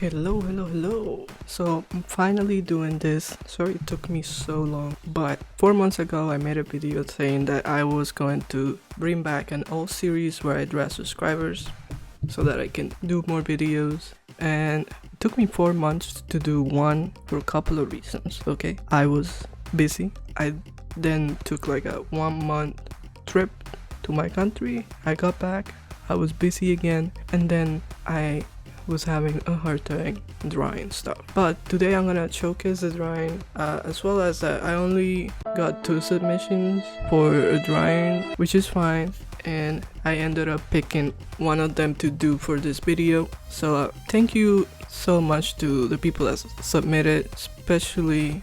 Hello. So I'm finally doing this. Sorry it took me so long, but 4 months ago I made a video saying that I was going to bring back an old series where I address subscribers so that I can do more videos, and it took me 4 months to do one for a couple of reasons. Okay, I was busy. I then took like a 1 month trip to my country. I got back, I was busy again, and then I was having a hard time drawing stuff. But today I'm gonna showcase the drawing, as well as that I only got 2 submissions for a drawing, which is fine, and I ended up picking one of them to do for this video. So thank you so much to the people that submitted, especially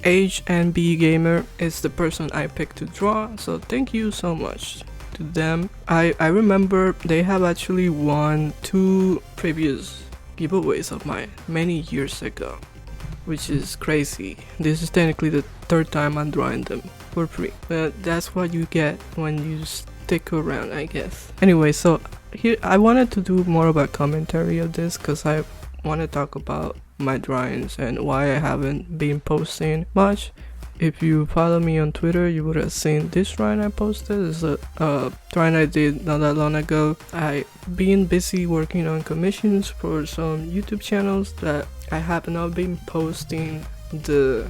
HNB Gamer is the person I picked to draw, so thank you so much to them. I remember they have actually won 2 previous giveaways of mine many years ago, which is crazy. This is technically the 3rd time I'm drawing them for free, but that's what you get when you stick around, I guess. Anyway, so here I wanted to do more of a commentary of this because I want to talk about my drawings and why I haven't been posting much. If you follow me on Twitter, you would have seen this drawing I posted. It's a drawing I did not that long ago. I've been busy working on commissions for some YouTube channels that I have not been posting the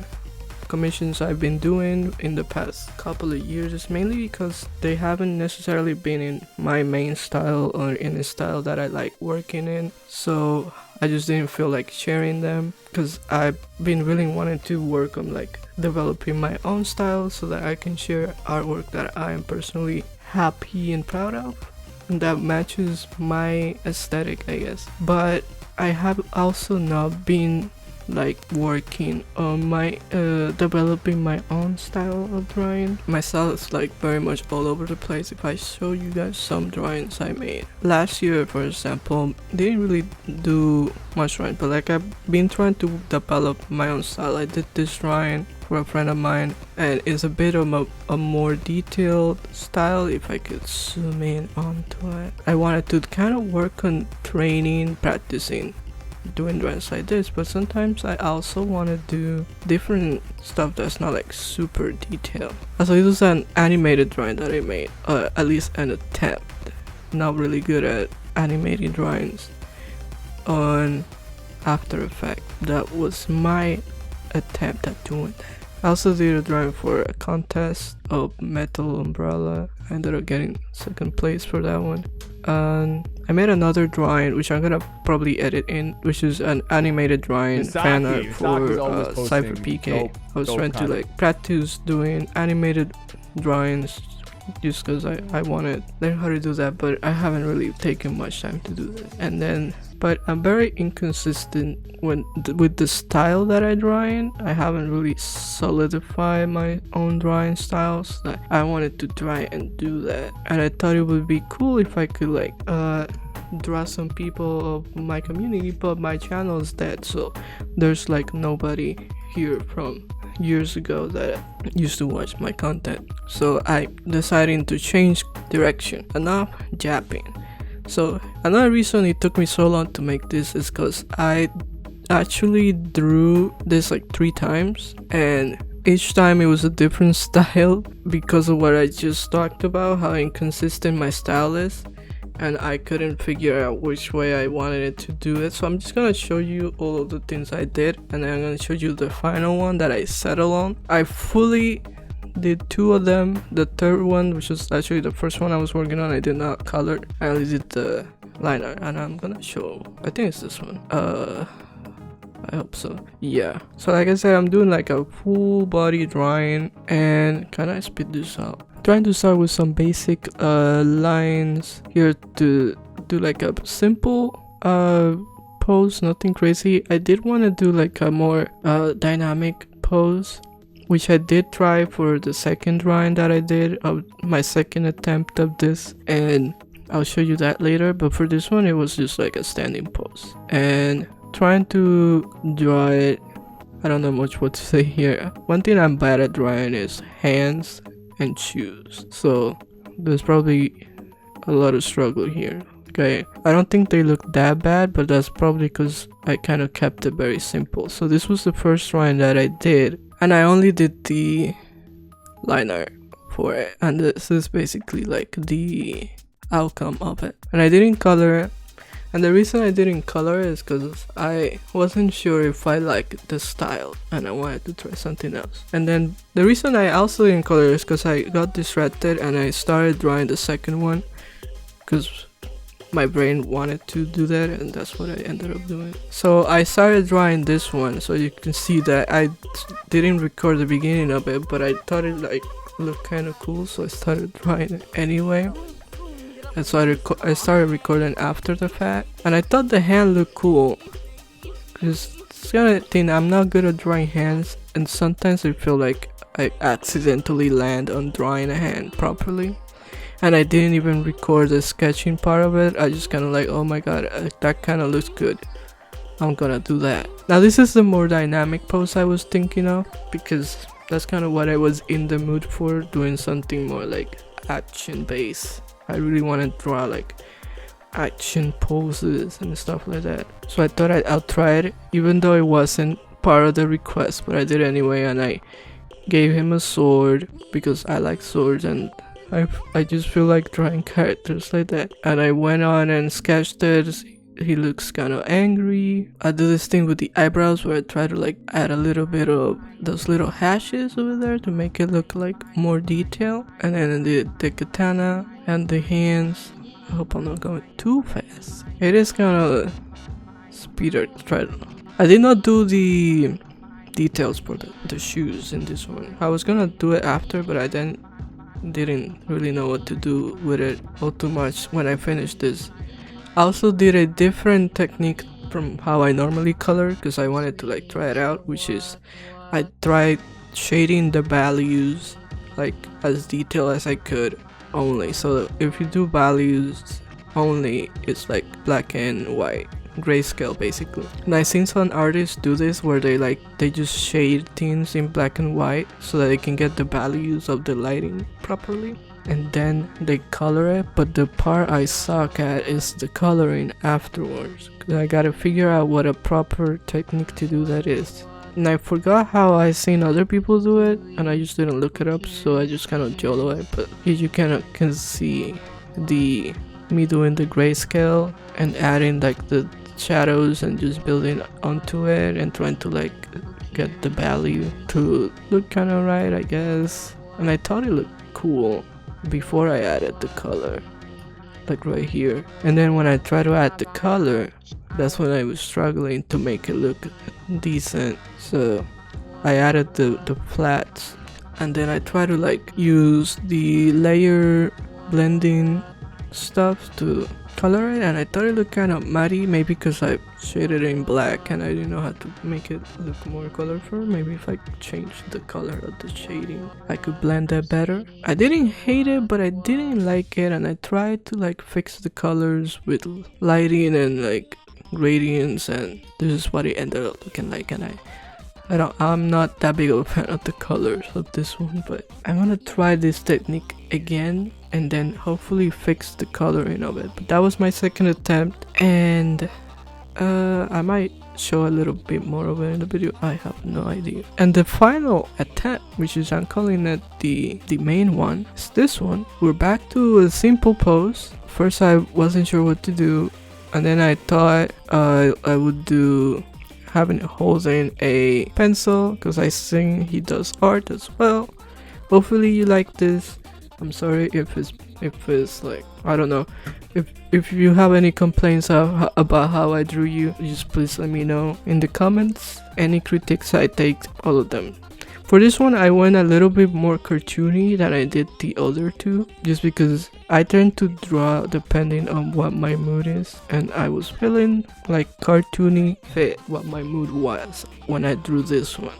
commissions I've been doing in the past couple of years, mainly because they haven't necessarily been in my main style or in a style that I like working in. So I just didn't feel like sharing them because I've been really wanting to work on like developing my own style so that I can share artwork that I am personally happy and proud of and that matches my aesthetic, I guess. But I have also not been like working on my developing my own style of drawing. My style is like very much all over the place. If I show you guys some drawings I made last year, for example, didn't really do much drawing, but like I've been trying to develop my own style. I did this drawing for a friend of mine and it's a bit of a more detailed style. If I could zoom in onto it, I wanted to kind of work on training, practicing doing drawings like this, but sometimes I also want to do different stuff that's not like super detailed. So it was an animated drawing that I made, at least an attempt. Not really good at animating drawings on After Effects. That was my attempt at doing that. I also did a drawing for a contest of metal umbrella. I ended up getting 2nd place for that one. And I made another drawing which I'm gonna probably edit in, which is an animated drawing fan art for Cypher PK. I was trying to like practice doing animated drawings just because I wanted to learn how to do that, but I haven't really taken much time to do that. But I'm very inconsistent with the style that I draw in. I haven't really solidified my own drawing styles. That I wanted to try and do that, and I thought it would be cool if I could like draw some people of my community, but my channel is dead, so there's like nobody here from years ago that used to watch my content. So I decided to change direction. Enough japping. So another reason it took me so long to make this is because I actually drew this like 3 times, and each time it was a different style because of what I just talked about, how inconsistent my style is, and I couldn't figure out which way I wanted it to do it. So I'm just gonna show you all of the things I did, and then I'm gonna show you the final one that I settled on. I fully did 2 of them. The 3rd one, which was actually the first one I was working on, I did not color. I only did the line art, and I'm gonna show, I think it's this one. I hope so. Yeah. So like I said, I'm doing like a full body drawing, and can I speed this up? Trying to start with some basic lines here to do like a simple pose, nothing crazy. I did want to do like a more dynamic pose, which I did try for the 2nd drawing that I did of my 2nd attempt of this, and I'll show you that later. But for this one, it was just like a standing pose, and trying to draw it, I don't know much what to say here. One thing I'm bad at drawing is hands and shoes, so there's probably a lot of struggle here. Okay, I don't think they look that bad, but that's probably because I kind of kept it very simple. So this was the first drawing that I did, and I only did the liner for it, and this is basically like the outcome of it. And I didn't color it, and the reason I didn't color it is because I wasn't sure if I liked the style and I wanted to try something else. And then the reason I also didn't color it is because I got distracted and I started drawing the second one because my brain wanted to do that, and that's what I ended up doing. So I started drawing this one, so you can see that I didn't record the beginning of it, but I thought it like looked kind of cool, so I started drawing it anyway. And so I started recording after the fact, and I thought the hand looked cool, because it's kind of thing, I'm not good at drawing hands, and sometimes I feel like I accidentally land on drawing a hand properly. And I didn't even record the sketching part of it. I just kind of like, oh my god, that kind of looks good, I'm gonna do that. Now this is the more dynamic pose I was thinking of, because that's kind of what I was in the mood for, doing something more like action based. I really want to draw like action poses and stuff like that. So I thought I'll try it, even though it wasn't part of the request, but I did anyway. And I gave him a sword because I like swords, and I just feel like drawing characters like that. And I went on and sketched it. He looks kind of angry. I do this thing with the eyebrows where I try to like add a little bit of those little hashes over there to make it look like more detail. And then the katana and the hands. I hope I'm not going too fast. It is kind of speeder to try to. I did not do the details for the shoes in this one. I was gonna do it after, but I didn't really know what to do with it all too much when I finished this. I also did a different technique from how I normally color, because I wanted to like try it out, which is I tried shading the values like as detailed as I could only. So if you do values only, it's like black and white, grayscale basically. And I've seen some artists do this where they just shade things in black and white so that they can get the values of the lighting properly, and then they color it. But the part I suck at is the coloring afterwards, because I gotta figure out what a proper technique to do that is. And I forgot how I seen other people do it, and I just didn't look it up, so I just kind of YOLO it. But here you can see me doing the grayscale and adding like the shadows and just building onto it and trying to like get the value to look kind of right, I guess. And I thought it looked cool before I added the color, like right here. And then when I try to add the color, that's when I was struggling to make it look decent. So I added the flats, and then I try to like use the layer blending stuff to color it, and I thought it looked kind of muddy, maybe because I shaded it in black and I didn't know how to make it look more colorful. Maybe if I changed the color of the shading, I could blend that better. I didn't hate it, but I didn't like it, and I tried to like fix the colors with lighting and like gradients, and this is what it ended up looking like. And I'm not that big of a fan of the colors of this one, but I'm gonna try this technique again and then hopefully fix the coloring of it. But that was my second attempt, and I might show a little bit more of it in the video, I have no idea. And the final attempt, which is I'm calling it the main one, is this one. We're back to a simple pose. First I wasn't sure what to do, and then I thought I would do having holding a pencil, because I think he does art as well. Hopefully you like this. I'm sorry if it's like, I don't know, if you have any complaints about how I drew you, just please let me know in the comments. Any critiques, I take all of them. For this one I went a little bit more cartoony than I did the other two, just because I tend to draw depending on what my mood is, and I was feeling like cartoony fit what my mood was when I drew this one,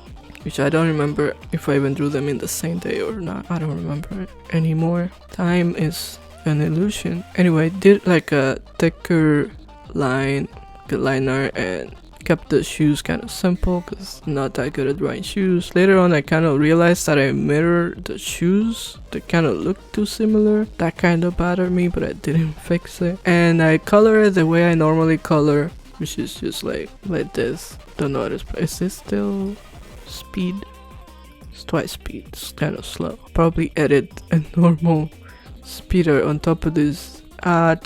which I don't remember if I even drew them in the same day or not. I don't remember it anymore. Time is an illusion. Anyway, I did like a thicker liner and Kept the shoes kind of simple because I'm not that good at drawing shoes. Later on, I kind of realized that I mirrored the shoes. They kind of looked too similar. That kind of bothered me, but I didn't fix it. And I color it the way I normally color, which is just like this. Don't notice, but is this still speed? It's twice speed. It's kind of slow. Probably edit a normal speeder on top of this. I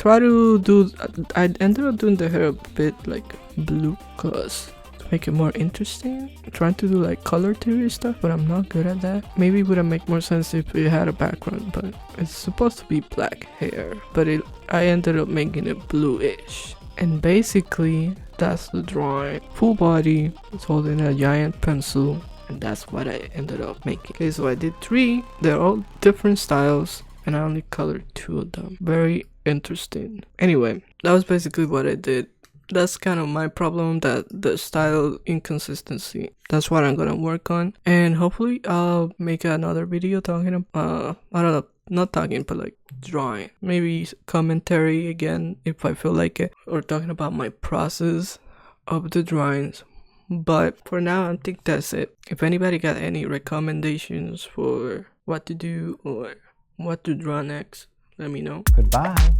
ended up doing the hair a bit like blue cause to make it more interesting. I'm trying to do like color theory stuff, but I'm not good at that. Maybe it would have make more sense if it had a background, but it's supposed to be black hair, but I ended up making it bluish. And basically that's the drawing. Full body, it's holding a giant pencil, and that's what I ended up making. Okay, so I did 3. They're all different styles, and I only colored 2 of them. Very interesting. Anyway, that was basically what I did. That's kind of my problem, that the style inconsistency. That's what I'm gonna work on, and hopefully I'll make another video talking about I don't know, not talking, but like drawing, maybe commentary again if I feel like it, or talking about my process of the drawings. But for now, I think that's it. If anybody got any recommendations for what to do or what to draw next, let me know. Goodbye.